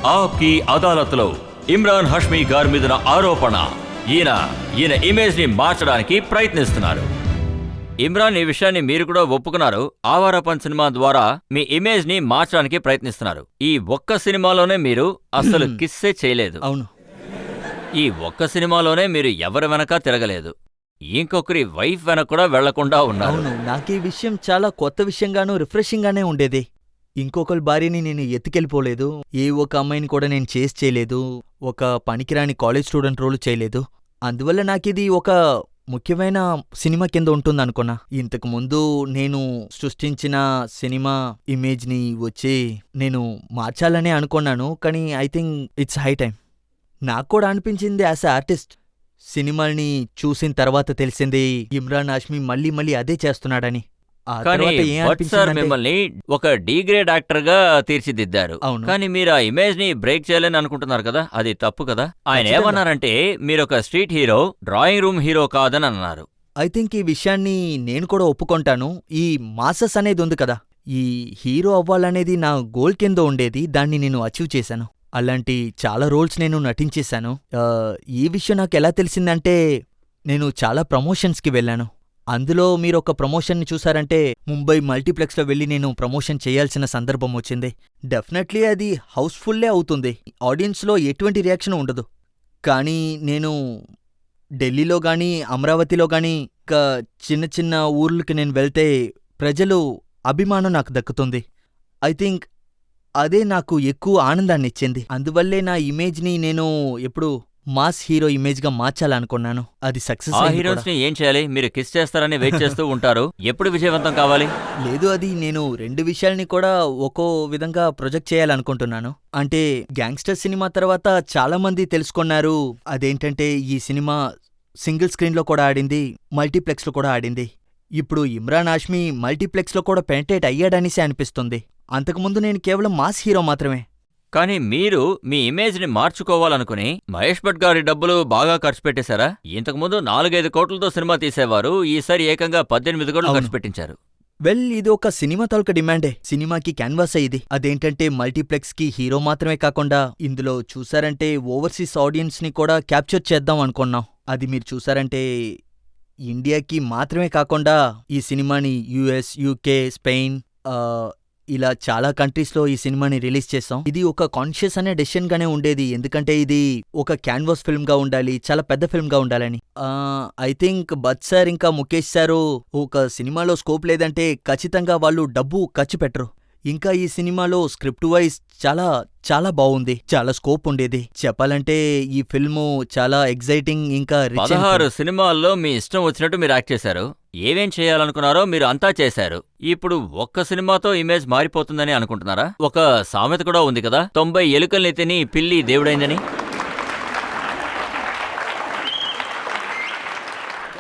ఆప్కి అదాలత్లో ఇమ్రాన్ హష్మీ గారి మీద ఆరోపణ. ఈయన ఇమేజ్ ని మార్చడానికి ప్రయత్నిస్తున్నారు. ఇమ్రాన్, ఈ విషయాన్ని మీరు కూడా ఒప్పుకున్నారు. ఆవారపన్ సినిమా ద్వారా మీ ఇమేజ్ ని మార్చడానికి ప్రయత్నిస్తున్నారు. ఈ ఒక్క సినిమాలోనే మీరు అసలు కిస్సే చేయలేదు. అవును, ఈ ఒక్క సినిమాలోనే మీరు ఎవరి వెనక తిరగలేదు. ఇంకొకరి వైఫ్ వెనక కూడా వెళ్లకుండా ఉన్నారు. అవును. నాకు ఈ విషయం చాలా కొత్త విషయంగాను రిఫ్రెషింగ్ గానే ఉండేది. ఇంకొకరి భార్యని నేను ఎత్తుకెళ్ళిపోలేదు. ఏ ఒక అమ్మాయిని కూడా నేను చేసి చేయలేదు. ఒక పనికిరాని కాలేజ్ స్టూడెంట్ రోల్ చేయలేదు. అందువల్ల నాకిది ఒక ముఖ్యమైన సినిమా కింద ఉంటుందనుకున్నా. ఇంతకు ముందు నేను సృష్టించిన సినిమా ఇమేజ్ ని వచ్చి నేను మార్చాలనే అనుకున్నాను. కానీ I think it's high time. నాకు కూడా అనిపించింది యాజ్ ఎ ఆర్టిస్ట్. సినిమాని చూసిన తర్వాత తెలిసింది ఇమ్రాన్ హాష్మీ మళ్ళీ మళ్ళీ అదే చేస్తున్నాడని. కానీ భట్ సార్ మిమ్మల్ని ఒక డిగ్రేడ్ యాక్టర్ గా తీర్చిదిద్దారు. కానీ మీరు ఆ ఇమేజ్ ని బ్రేక్ చేయాలని అనుకుంటున్నారు కదా, అది తప్పు కదా. ఆయన ఏమన్నారంటే మీరు ఒక street hero, drawing room hero కాదని అన్నారు. ఐ థింక్ ఈ విషయాన్ని నేను కూడా ఒప్పుకుంటాను. ఈ మాసెస్ అనేది ఉంది కదా, ఈ హీరో అవ్వాలనేది నా గోల్ కింద ఉండేది. దాన్ని నేను అచీవ్ చేశాను. అలాంటి చాలా రోల్స్ నేను నటించేశాను. ఈ విషయం నాకు ఎలా తెలిసిందంటే నేను చాలా ప్రమోషన్స్కి వెళ్ళాను. అందులో మీరు ఒక ప్రమోషన్ని చూసారంటే ముంబై మల్టీప్లెక్స్లో వెళ్ళి నేను ప్రమోషన్ చేయాల్సిన సందర్భం వచ్చింది. డెఫినెట్లీ అది హౌస్ఫుల్లే అవుతుంది, ఆడియన్స్లో ఎటువంటి రియాక్షన్ ఉండదు. కానీ నేను ఢిల్లీలో గానీ అమరావతిలో గానీ ఇంకా చిన్న చిన్న ఊర్లకి నేను వెళ్తే ప్రజలు అభిమానం నాకు దక్కుతుంది. ఐ థింక్ అదే నాకు ఎక్కువ ఆనందాన్నిచ్చింది. అందువల్లే నా ఇమేజ్ని నేను ఎప్పుడు మాస్ హీరో ఇమేజ్గా మార్చాలనుకున్నాను. అది సక్సెస్. ఆ హీరోస్ ని ఏం చేయాలి? మీరు కిస్ చేస్తారని వెయిట్ చేస్తూ ఉంటారు. ఎప్పుడు విజయవంతం కావాలి? లేదు, అది నేను రెండు విషయాల్ని కూడా ఒక్కో విధంగా ప్రొజెక్ట్ చేయాలనుకుంటున్నాను. అంటే గ్యాంగ్స్టర్ సినిమా తర్వాత చాలా మంది తెలుసుకున్నారు అదేంటంటే ఈ సినిమా సింగిల్ స్క్రీన్లో కూడా ఆడింది, మల్టీప్లెక్స్లో కూడా ఆడింది. ఇప్పుడు ఇమ్రాన్ హాష్మీ మల్టీప్లెక్స్లో కూడా పెంటేట్ అయ్యాడనిసే అనిపిస్తుంది. అంతకుముందు నేను కేవలం మాస్ హీరో మాత్రమే. కానీ మీరు మీ ఇమేజ్ ని మార్చుకోవాలనుకుని మహేష్ భట్ గారి డబ్బులు బాగా ఖర్చు పెట్టేశారా? ఇంతకుముందు 4-5 కోట్లతో సినిమా తీసేవారు, ఈసారి ఏకంగా 18 కోట్లు ఖర్చు పెట్టించారు. వెల్, ఇది ఒక సినిమా తాలూకా డిమాండే. సినిమాకి క్యాన్వాస్ ఇది. అదేంటంటే మల్టీప్లెక్స్ కి హీరో మాత్రమే కాకుండా ఇందులో చూసారంటే ఓవర్సీస్ ఆడియన్స్ ని కూడా క్యాప్చర్ చేద్దాం అనుకున్నాం. అది మీరు చూసారంటే ఇండియాకి మాత్రమే కాకుండా ఈ సినిమాని యుఎస్, యూకే, స్పెయిన్ ఇలా చాలా కంట్రీస్లో ఈ సినిమాని రిలీజ్ చేసాం. ఇది ఒక కాన్షియస్ అనే డెసిషన్ గానే ఉండేది, ఎందుకంటే ఇది ఒక క్యాన్వాస్ ఫిల్మ్ గా ఉండాలి, చాలా పెద్ద ఫిల్మ్ గా ఉండాలని. ఐ థింక్ బట్ సార్ ఇంకా ముఖేష్ సారు ఒక సినిమాలో స్కోప్ లేదంటే ఖచ్చితంగా వాళ్ళు డబ్బు ఖర్చు పెట్టరు. ఇంకా ఈ సినిమాలో స్క్రిప్ట్ వైజ్ చాలా చాలా బాగుంది, చాలా స్కోప్ ఉండేది. చెప్పాలంటే ఈ ఫిల్ము చాలా ఎగ్జైటింగ్. ఇంకా 16 సినిమాల్లో మీ ఇష్టం వచ్చినట్టు మీరు యాక్ట్ చేశారు. ఏమేం చేయాలనుకున్నారో మీరు అంతా చేశారు. ఇప్పుడు ఒక్క సినిమాతో ఇమేజ్ మారిపోతుందని అనుకుంటున్నారా? ఒక సామెత కూడా ఉంది కదా, 90 ఎలుకల్ని తిని పిల్లి దేవుడైందని.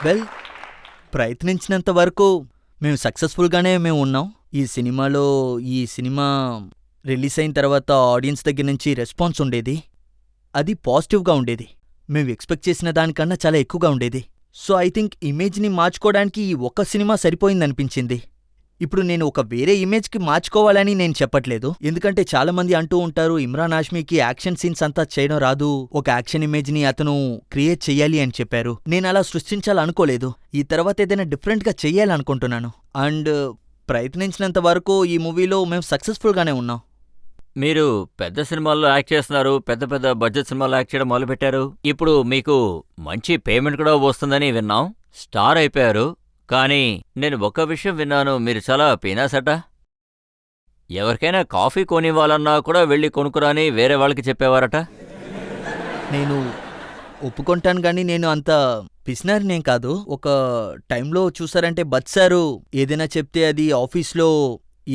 వెల్, ప్రయత్నించినంత వరకు మేము సక్సెస్ఫుల్గానే మేము ఉన్నాం. ఈ సినిమా రిలీజ్ అయిన తర్వాత ఆడియన్స్ దగ్గర నుంచి రెస్పాన్స్ ఉండేది, అది పాజిటివ్గా ఉండేది. మేము ఎక్స్పెక్ట్ చేసిన దానికన్నా చాలా ఎక్కువగా ఉండేది. సో ఐ థింక్ ఇమేజ్ని మార్చుకోవడానికి ఈ ఒక్క సినిమా సరిపోయిందనిపించింది. ఇప్పుడు నేను ఒక వేరే ఇమేజ్కి మార్చుకోవాలని నేను చెప్పట్లేదు, ఎందుకంటే చాలా మంది అంటూ ఉంటారు ఇమ్రాన్ హాష్మీకి యాక్షన్ సీన్స్ అంతా చేయడం రాదు, ఒక యాక్షన్ ఇమేజ్ని అతను క్రియేట్ చెయ్యాలి అని చెప్పారు. నేను అలా సృష్టించాలనుకోలేదు. ఈ తర్వాత ఏదైనా డిఫరెంట్గా చెయ్యాలనుకుంటున్నాను. అండ్ ప్రయత్నించినంత వరకు ఈ మూవీలో మేము సక్సెస్ఫుల్గానే ఉన్నాం. మీరు పెద్ద సినిమాల్లో యాక్ట్ చేస్తున్నారు, పెద్ద పెద్ద బడ్జెట్ సినిమాల్లో యాక్ట్ చేయడం మొదలుపెట్టారు. ఇప్పుడు మీకు మంచి పేమెంట్ కూడా వస్తుందని విన్నాం, స్టార్ అయిపోయారు. కానీ నేను ఒక విషయం విన్నాను, మీరు చాలా పీనాసట. ఎవరికైనా కాఫీ కొనివ్వాలన్నా కూడా వెళ్ళి కొనుక్కురాని వేరే వాళ్ళకి చెప్పేవారట. నేను ఒప్పుకుంటాను కానీ నేను అంత పిసినారినేం కాదు. ఒక టైంలో చూసారంటే బట్ సారు ఏదైనా చెప్తే అది ఆఫీస్లో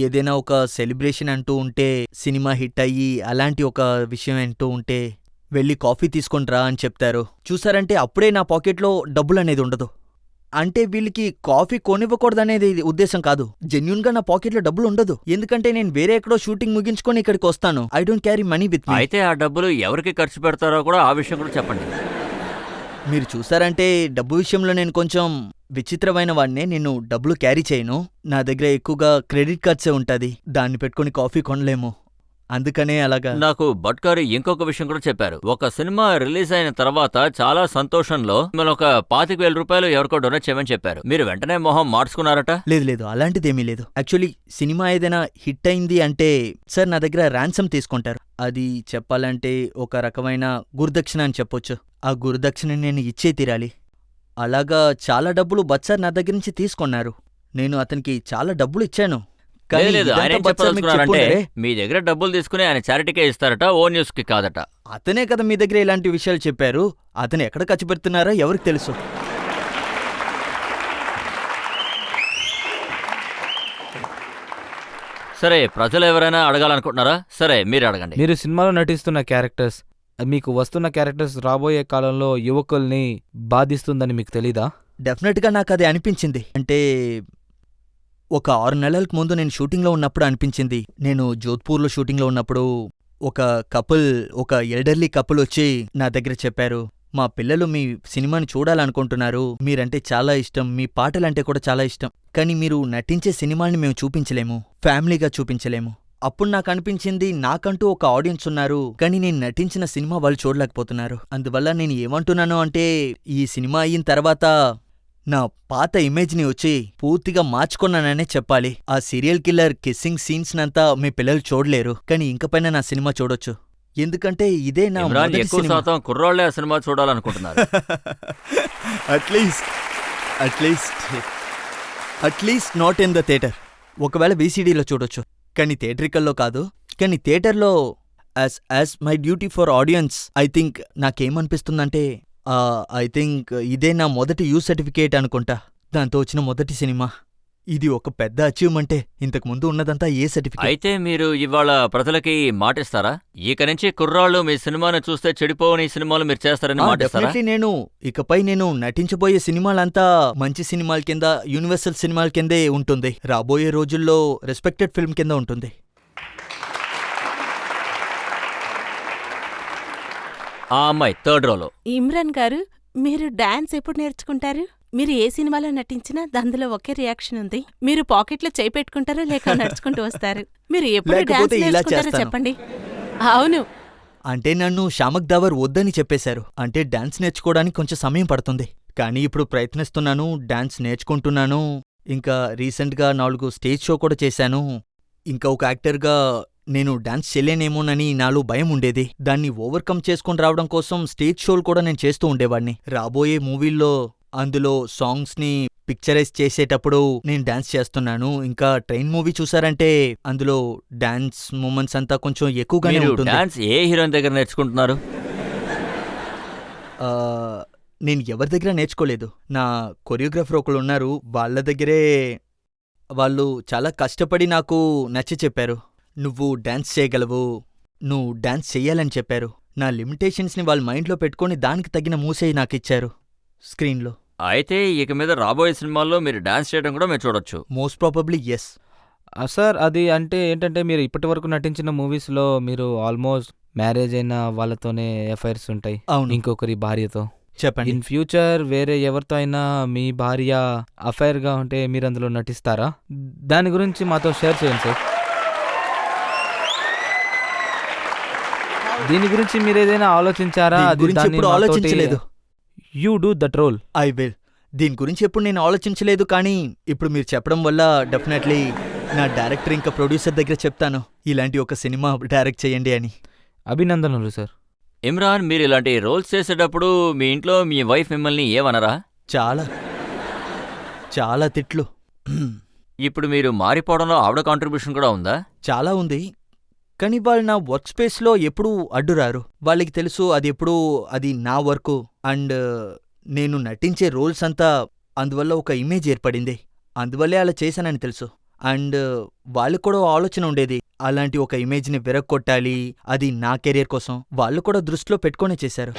ఏదైనా ఒక సెలబ్రేషన్ అంటూ ఉంటే, సినిమా హిట్ అయ్యి అలాంటి ఒక విషయం అంటూ ఉంటే వెళ్ళి కాఫీ తీసుకొనిరా అని చెప్తారు. చూసారంటే అప్పుడే నా పాకెట్లో డబ్బులనేది ఉండదు. అంటే వీళ్ళకి కాఫీ కొనివ్వకూడదనేది ఉద్దేశం కాదు, జెన్యూన్గా నా పాకెట్లో డబ్బులు ఉండదు. ఎందుకంటే నేను వేరే ఎక్కడో షూటింగ్ ముగించుకొని ఇక్కడికి వస్తాను. I don't carry money with me. అయితే ఆ డబ్బులు ఎవరికి ఖర్చు పెడతారో కూడా ఆ విషయం కూడా చెప్పండి. మీరు చూసారంటే డబ్బు విషయంలో నేను కొంచెం విచిత్రమైన వాడినే. నేను డబ్బులు క్యారీ చేయను, నా దగ్గర ఎక్కువగా క్రెడిట్ కార్డ్సే ఉంటుంది, దాన్ని పెట్టుకుని కాఫీ కొనలేము. అందుకనే అలాగా. నాకు భట్ గారు ఇంకొక విషయం కూడా చెప్పారు. ఒక సినిమా రిలీజ్ అయిన తర్వాత చాలా సంతోషంలో మిమ్మల్ని ఒక 25,000 రూపాయలు ఎవరికో డొనేట్ చేయమని చెప్పారు. మీరు వెంటనే మొహం మార్చుకున్నారట. లేదు లేదు, అలాంటిదేమీ లేదు. యాక్చువల్లీ సినిమా ఏదైనా హిట్ అయింది అంటే సార్ నా దగ్గర ర్యాన్సమ్ తీసుకుంటారు. అది చెప్పాలంటే ఒక రకమైన గురుదక్షిణ అని చెప్పొచ్చు. ఆ గురుదక్షిణ నేను ఇచ్చే తీరాలి. అలాగా చాలా డబ్బులు బట్ సార్ నా దగ్గర నుంచి తీసుకున్నారు. నేను అతనికి చాలా డబ్బులు ఇచ్చాను. కానీ లేదు ఇదంతా ఆయన ఏం బట్ సార్ మీకు చెప్పదలుచుకున్నారంటే చెప్పుండరే. మీ దగ్గర డబ్బులు తీసుకుని ఆయన చారిటీకే ఇస్తారట, ఓ న్యూస్ కి కాదట. అతనే కదా మీ దగ్గర ఇలాంటి విషయాలు చెప్పారు. అతను ఎక్కడ ఖర్చు పెడుతున్నారో ఎవరికి తెలుసు. సరే, ప్రజలు ఎవరైనా అడగాలనుకుంటున్నారా? సరే, మీరు అడగండి. మీరు సినిమాలో నటిస్తున్న క్యారెక్టర్స్, మీకు వస్తున్న క్యారెక్టర్స్ రాబోయే కాలంలో యువకుల్ని బాధిస్తుందని మీకు తెలీదా? డెఫినెట్గా నాకు అది అనిపించింది. అంటే ఒక 6 నెలలకు ముందు నేను షూటింగ్లో ఉన్నప్పుడు అనిపించింది. నేను జోధ్పూర్లో షూటింగ్లో ఉన్నప్పుడు ఒక ఎల్డర్లీ కపుల్ వచ్చి నా దగ్గర చెప్పారు, మా పిల్లలు మీ సినిమాని చూడాలనుకుంటున్నారు, మీరంటే చాలా ఇష్టం, మీ పాటలంటే కూడా చాలా ఇష్టం, కానీ మీరు నటించే సినిమాని మేము చూపించలేము, ఫ్యామిలీగా చూపించలేము. అప్పుడు నాకు అనిపించింది, నాకంటూ ఒక ఆడియన్స్ ఉన్నారు, కానీ నేను నటించిన సినిమా వాళ్ళు చూడలేకపోతున్నారు. అందువల్ల నేను ఏమంటున్నాను అంటే, ఈ సినిమా అయిన తర్వాత నా పాత ఇమేజ్ని వచ్చి పూర్తిగా మార్చుకున్నాననే చెప్పాలి. ఆ సీరియల్ కిల్లర్ కిస్సింగ్ సీన్స్ నంతా మీ పిల్లలు చూడలేరు, కానీ ఇంకపైన నా సినిమా చూడొచ్చు. ఎందుకంటే ఇదే నా ఇమ్రాన్ మొదటి ఎక్కువ సినిమా. శాతం కుర్రాళ్లే ఆ సినిమా చూడాలనుకుంటున్నారు. At least not in the theatre. ఒకవేళ వీసీడీలో చూడొచ్చు, కానీ థియేట్రికల్లో కాదు. కానీ థియేటర్లో as my duty for audience, I think నాకేమనిపిస్తుందంటే, ఐ థింక్ ఇదే నా మొదటి యూ సర్టిఫికేట్ అనుకుంటా. దాంతో వచ్చిన మొదటి సినిమా. ఇది ఒక పెద్ద అచీవ్మెంటే. ఇంతకు ముందు ఉన్నదంతా ఏ సర్టిఫికేట్. అయితే మీరు ఇవాళ ప్రజలకి మాటిస్తారా? ఇక నుంచి కుర్రాళ్ళు మీ సినిమాను చూస్తే చెడిపోని సినిమాలు మీరు చేస్తారని మాటిస్తారా? డెఫినెట్లీ. ఇకపై నేను నటించబోయే సినిమాలంతా మంచి సినిమాల కింద, యూనివర్సల్ సినిమాల కిందే ఉంటుంది. రాబోయే రోజుల్లో రెస్పెక్టెడ్ ఫిల్మ్ కింద ఉంటుంది. ఆ అమ్మాయి థర్డ్ రోలో. ఇమ్రాన్ గారు, మీరు డాన్స్ ఎప్పుడు నేర్చుకుంటారు? మీరు ఏ సినిమాలో నటించినా అందులో ఒకే రియాక్షన్ ఉంది. మీరు పాకెట్లో చేయి పెట్టుకుంటారో లేక నడుచుకుంటూ వస్తారు. మీరు ఎప్పుడు డాన్స్ లేకపోతే ఇలా నేర్చుకుంటారో చేస్తాను. చెప్పండి. అవును, అంటే నన్ను షామక్ దావర్ వద్దని చెప్పేశారు. అంటే డాన్స్ నేర్చుకోవడానికి కొంచెం సమయం పడుతుంది. కానీ ఇప్పుడు ప్రయత్నిస్తున్నాను, డాన్స్ నేర్చుకుంటున్నాను. ఇంకా రీసెంట్గా 4 స్టేజ్ షో కూడా చేశాను. ఇంకా ఒక యాక్టర్గా నేను డాన్స్ చేయలేనేమోనని నాలో భయం ఉండేది. దాన్ని ఓవర్కమ్ చేసుకుని రావడం కోసం స్టేజ్ షోలు కూడా నేను చేస్తూ ఉండేవాడిని. రాబోయే మూవీల్లో అందులో సాంగ్స్ని పిక్చరైజ్ చేసేటప్పుడు నేను డాన్స్ చేస్తున్నాను. ఇంకా ట్రైన్ మూవీ చూసారంటే అందులో డాన్స్ మూమెంట్స్ అంతా కొంచెం ఎక్కువగానే మీరు ఉంటుంది. డాన్స్ ఏ హీరోయిన్ దగ్గర నేర్చుకుంటున్నారు? నేను ఎవరి దగ్గర నేర్చుకోలేదు. నా కొరియోగ్రాఫర్ ఒకళ్ళు ఉన్నారు, వాళ్ళ దగ్గరే. వాళ్ళు చాలా కష్టపడి నాకు నచ్చి చెప్పారు, నువ్వు డాన్స్ చేయగలవు, నువ్వు డాన్స్ చెయ్యాలని చెప్పారు. నా లిమిటేషన్స్ని వాళ్ళ మైండ్లో పెట్టుకొని దానికి తగిన మూసేయి నాకిచ్చారు స్క్రీన్లో. అయితే ఇక మీద రాబోయే సినిమాల్లో మీరు డాన్స్ చేయడం కూడా మేము చూడొచ్చు. Most probably yes. సార్, అది అంటే ఏంటంటే మీరు ఇప్పటి వరకు నటించిన మూవీస్లో మీరు ఆల్మోస్ట్ మ్యారేజ్ అయిన వాళ్ళతోనే ఎఫైర్స్ ఉంటాయి, అవును. ఇంకొకరి భార్యతో. చెప్పండి. ఇన్ ఫ్యూచర్ వేరే ఎవరితో అయినా మీ భార్య అఫైర్గా ఉంటే మీరు అందులో నటిస్తారా? దాని గురించి మాతో షేర్ చేయండి సార్. దీని గురించి మీరు ఏదైనా ఆలోచించారా? దీని గురించి ఎప్పుడు ఆలోచించలేదు. You do that role. I will. దీని గురించి ఎప్పుడు నేను ఆలోచించలేదు, కానీ ఇప్పుడు మీరు చెప్పడం వల్ల డెఫినెట్లీ నా డైరెక్టర్ ఇంకా ప్రొడ్యూసర్ దగ్గర చెప్తాను, ఇలాంటి ఒక సినిమా డైరెక్ట్ చేయండి అని. అభినందనలు సార్. ఇమ్రాన్, మీరు ఇలాంటి రోల్స్ చేసేటప్పుడు మీ ఇంట్లో మీ వైఫ్ మిమ్మల్ని ఏమనరా? చాలా చాలా తిట్లు. ఇప్పుడు మీరు మారిపోవడంలో ఆవిడ కాంట్రిబ్యూషన్ కూడా ఉందా? చాలా ఉంది, కానీ వాళ్ళు నా వర్క్ స్పేస్లో ఎప్పుడూ అడ్డురారు. వాళ్ళకి తెలుసు అది నా వర్కు అండ్ నేను నటించే రోల్స్ అంతా. అందువల్ల ఒక ఇమేజ్ ఏర్పడింది, అందువల్లే అలా చేశానని తెలుసు. అండ్ వాళ్ళకు కూడా ఆలోచన ఉండేది, అలాంటి ఒక ఇమేజ్ని విరగొట్టాలి, అది నా కెరీర్ కోసం. వాళ్ళు కూడా దృష్టిలో పెట్టుకునే చేశారు.